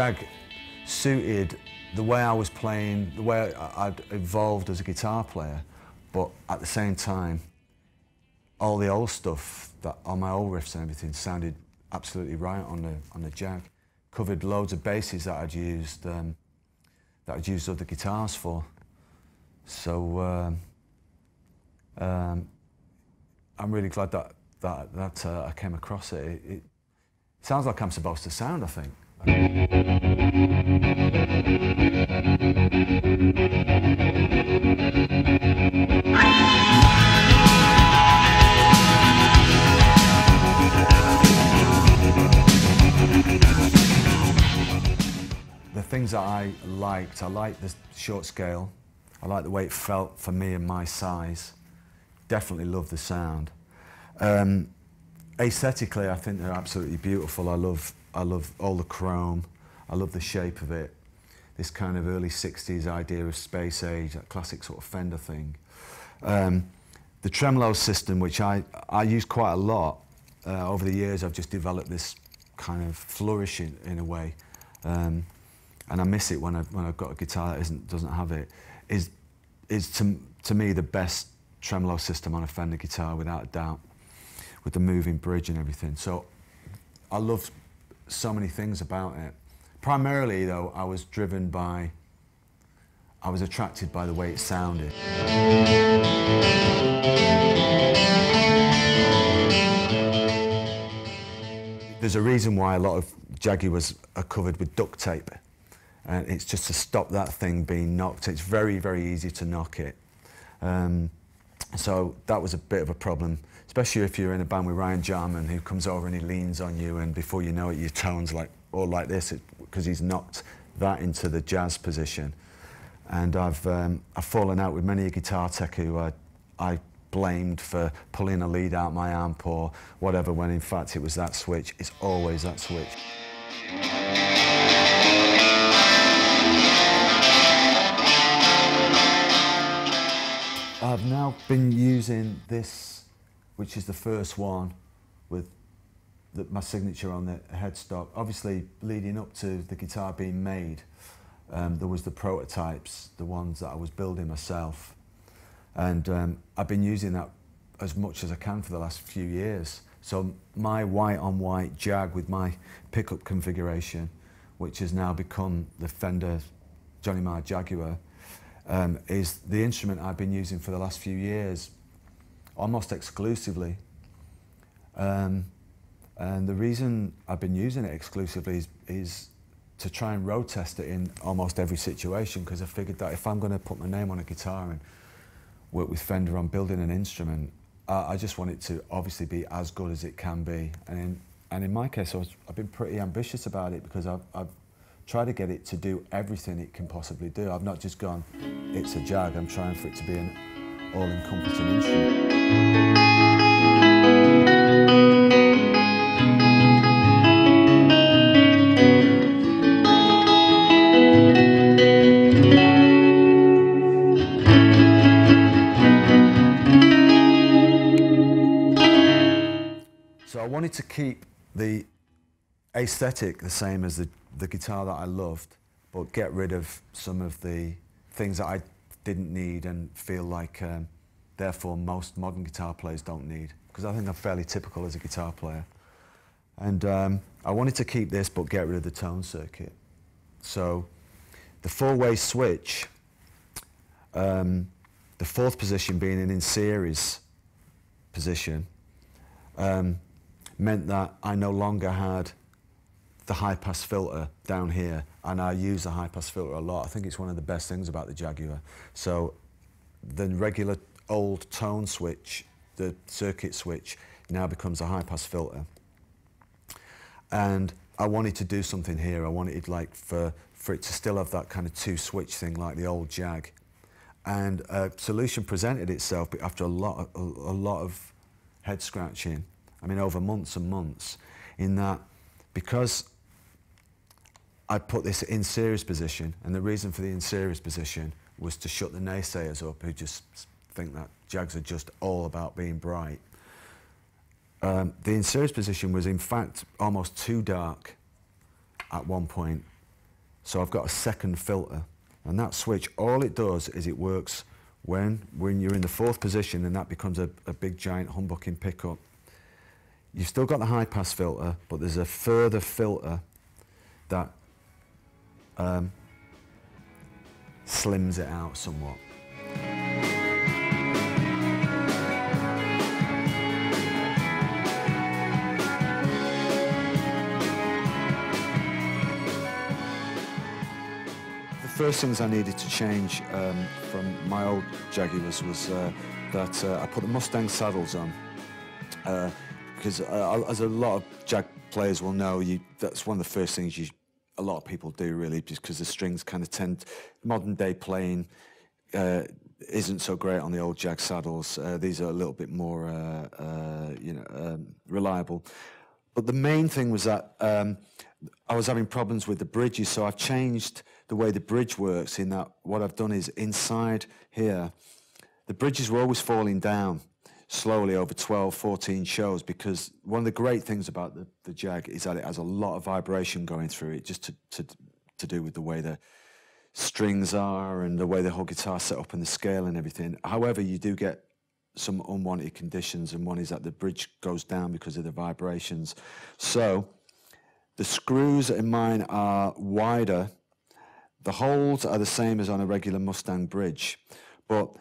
Jag suited the way I was playing, the way I'd evolved as a guitar player, but at the same time, all the old stuff, all my old riffs and everything sounded absolutely right on the Jag. Covered loads of basses that I'd used other guitars for. So I'm really glad that I came across it. It sounds like I'm supposed to sound, I think. The things that I liked the short scale. I liked the way it felt for me and my size. Definitely loved the sound. Aesthetically, I think they're absolutely beautiful. I love all the chrome. I love the shape of it. This kind of early 60s idea of space age, that classic sort of Fender thing. The tremolo system, which I use quite a lot. Over the years, I've just developed this kind of flourish in a way. And I miss it when I've got a guitar that doesn't have it. Is to me the best tremolo system on a Fender guitar, without a doubt, with the moving bridge and everything. So I love so many things about it. Primarily though, I was attracted by the way it sounded. There's a reason why a lot of Jaguars are covered with duct tape. And it's just to stop that thing being knocked. It's very, very easy to knock it. So that was a bit of a problem, especially if you're in a band with Ryan Jarman, who comes over and he leans on you, and before you know it, your tone's all like this, because he's knocked that into the jazz position. And I've fallen out with many a guitar tech who I blamed for pulling a lead out my amp or whatever, when in fact it was that switch. It's always that switch. I've now been using this, which is the first one, with my signature on the headstock. Obviously, leading up to the guitar being made, there was the prototypes, the ones that I was building myself. And I've been using that as much as I can for the last few years. So my white-on-white Jag with my pickup configuration, which has now become the Fender Marr Jaguar, is the instrument I've been using for the last few years, almost exclusively. And the reason I've been using it exclusively is to try and road test it in almost every situation, because I figured that if I'm going to put my name on a guitar and work with Fender on building an instrument, I just want it to obviously be as good as it can be. And in my case, I've been pretty ambitious about it, because I've tried to get it to do everything it can possibly do. I've not just gone, it's a Jag. I'm trying for it to be an all-encompassing instrument. So I wanted to keep the aesthetic the same as the guitar that I loved, but get rid of some of the things that I didn't need and feel like, therefore, most modern guitar players don't need, because I think I'm fairly typical as a guitar player. And I wanted to keep this, but get rid of the tone circuit. So the four-way switch, the fourth position being an in-series position, meant that I no longer had the high-pass filter down here, and I use the high-pass filter a lot. I think it's one of the best things about the Jaguar. So the regular old tone switch, the circuit switch, now becomes a high-pass filter. And I wanted to do something here. I wanted for it to still have that kind of two-switch thing like the old Jag. And a solution presented itself after a lot of head scratching. I mean, over months and months, in that, because I put this in series position, and the reason for the in series position was to shut the naysayers up who just think that Jags are just all about being bright. The in series position was in fact almost too dark at one point, So I've got a second filter, and that switch, all it does is it works when you're in the fourth position, and that becomes a big giant humbucking pickup. You've still got the high pass filter, but there's a further filter that slims it out somewhat. The first things I needed to change from my old Jaguars was that I put the Mustang saddles on, because as a lot of Jag players will know, that's one of the first things a lot of people do, really, just because the strings kind of tend, modern day playing isn't so great on the old Jag saddles. These are a little bit more reliable. But the main thing was that I was having problems with the bridges, so I've changed the way the bridge works, in that what I've done is inside here, the bridges were always falling down slowly over 12, 14 shows, because one of the great things about the Jag is that it has a lot of vibration going through it, just to do with the way the strings are and the way the whole guitar's set up and the scale and everything. However, you do get some unwanted conditions, and one is that the bridge goes down because of the vibrations. So the screws in mine are wider. The holes are the same as on a regular Mustang bridge, but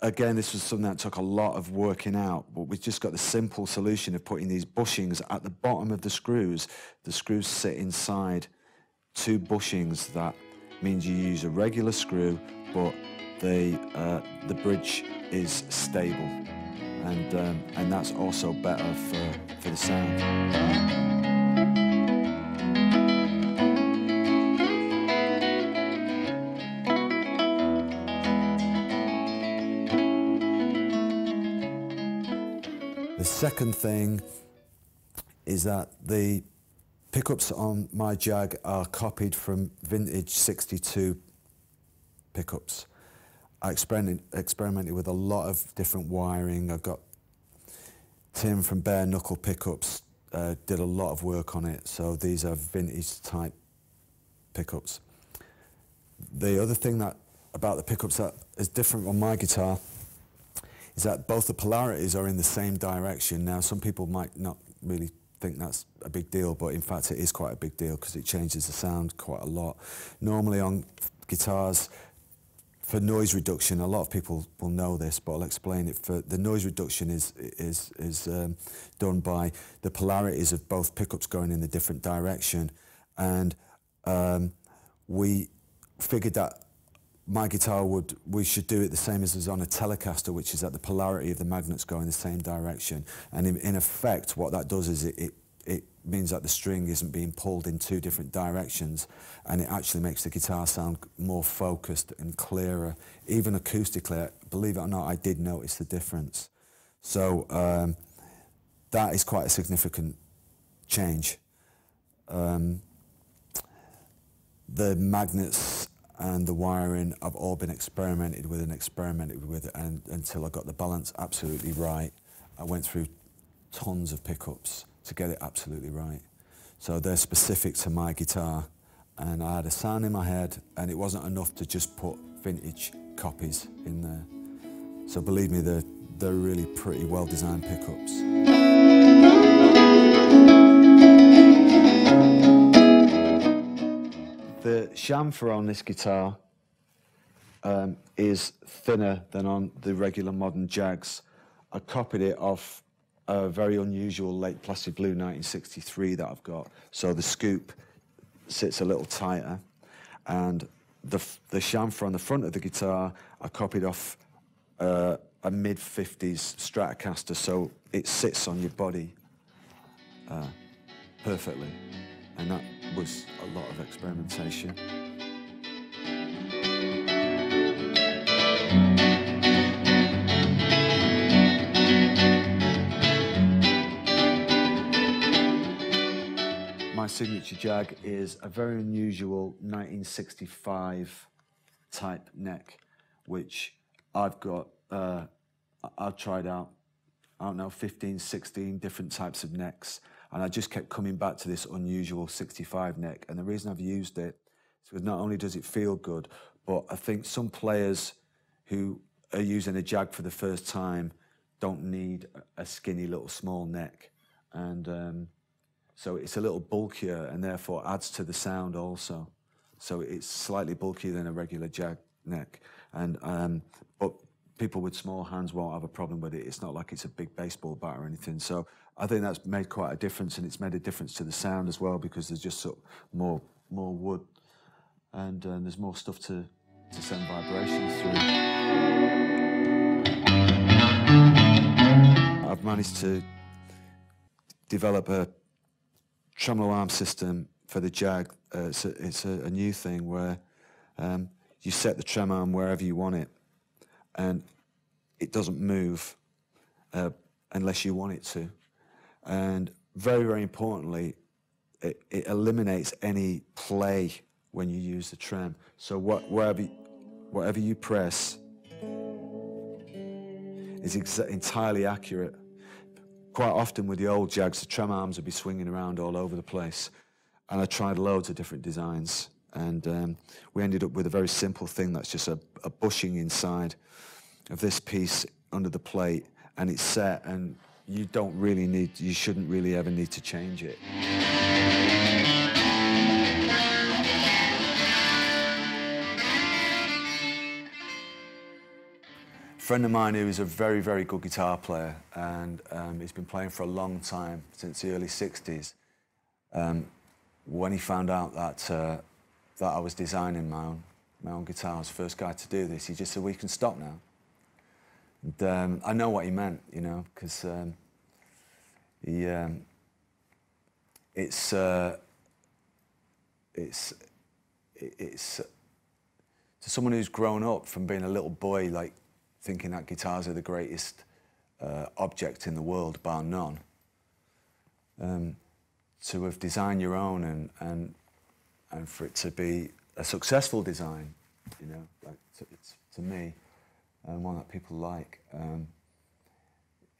again, this was something that took a lot of working out, but we've just got the simple solution of putting these bushings at the bottom of the screws. The screws sit inside two bushings. That means you use a regular screw, but the bridge is stable, and that's also better for the sound. The second thing is that the pickups on my Jag are copied from vintage 62 pickups. I experimented with a lot of different wiring. I've got Tim from Bare Knuckle Pickups did a lot of work on it, so these are vintage type pickups. The other thing about the pickups that is different on my guitar is that both the polarities are in the same direction. Now, some people might not really think that's a big deal, but in fact it is quite a big deal, because it changes the sound quite a lot. Normally on guitars, for noise reduction, a lot of people will know this, but I'll explain it. For the noise reduction is done by the polarities of both pickups going in a different direction, and we figured that my guitar we should do it the same as is on a Telecaster, which is that the polarity of the magnets go in the same direction. And in effect, what that does is it means that the string isn't being pulled in two different directions, and it actually makes the guitar sound more focused and clearer. Even acoustically, believe it or not, I did notice the difference. So that is quite a significant change. The magnets and the wiring have all been experimented with, and until I got the balance absolutely right. I went through tons of pickups to get it absolutely right. So they're specific to my guitar, and I had a sound in my head, and it wasn't enough to just put vintage copies in there. So believe me, they're really pretty well designed pickups. The chamfer on this guitar is thinner than on the regular modern Jags. I copied it off a very unusual late plastic blue 1963 that I've got. So the scoop sits a little tighter, and the chamfer on the front of the guitar I copied off a mid-50s Stratocaster, so it sits on your body perfectly. And that was a lot of experimentation. My signature Jag is a very unusual 1965 type neck, which I've got, I've tried out, I don't know, 15, 16 different types of necks. And I just kept coming back to this unusual 65 neck. And the reason I've used it is because not only does it feel good, but I think some players who are using a Jag for the first time don't need a skinny little small neck. And so it's a little bulkier and therefore adds to the sound also. So it's slightly bulkier than a regular Jag neck. But people with small hands won't have a problem with it. It's not like it's a big baseball bat or anything. So I think that's made quite a difference, and it's made a difference to the sound as well, because there's just sort of more wood, and there's more stuff to send vibrations through. I've managed to develop a tremolo arm system for the Jag. It's a new thing where you set the trem arm wherever you want it, and it doesn't move unless you want it to. And very, very importantly, it eliminates any play when you use the trem. So whatever you press is entirely accurate. Quite often with the old Jags, the trem arms would be swinging around all over the place. And I tried loads of different designs. And we ended up with a very simple thing that's just a bushing inside of this piece under the plate, and it's set, and you shouldn't really ever need to change it. A friend of mine who is a very, very good guitar player, and he's been playing for a long time, since the early 60s. When he found out that I was designing my own guitar, I was the first guy to do this, he just said, "We can stop now." And I know what he meant, you know, because it's to someone who's grown up from being a little boy, like thinking that guitars are the greatest object in the world, bar none. To have designed your own and for it to be a successful design, you know, like to me, and one that people like,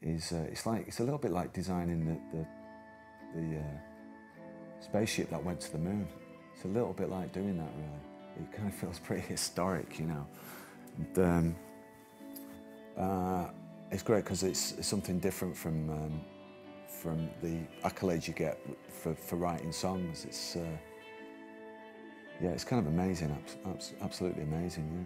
it's a little bit like designing the spaceship that went to the moon. It's a little bit like doing that, really. It kind of feels pretty historic, you know. And, it's great because it's something different from the accolades you get for writing songs. It's yeah, it's kind of amazing, absolutely amazing, yeah.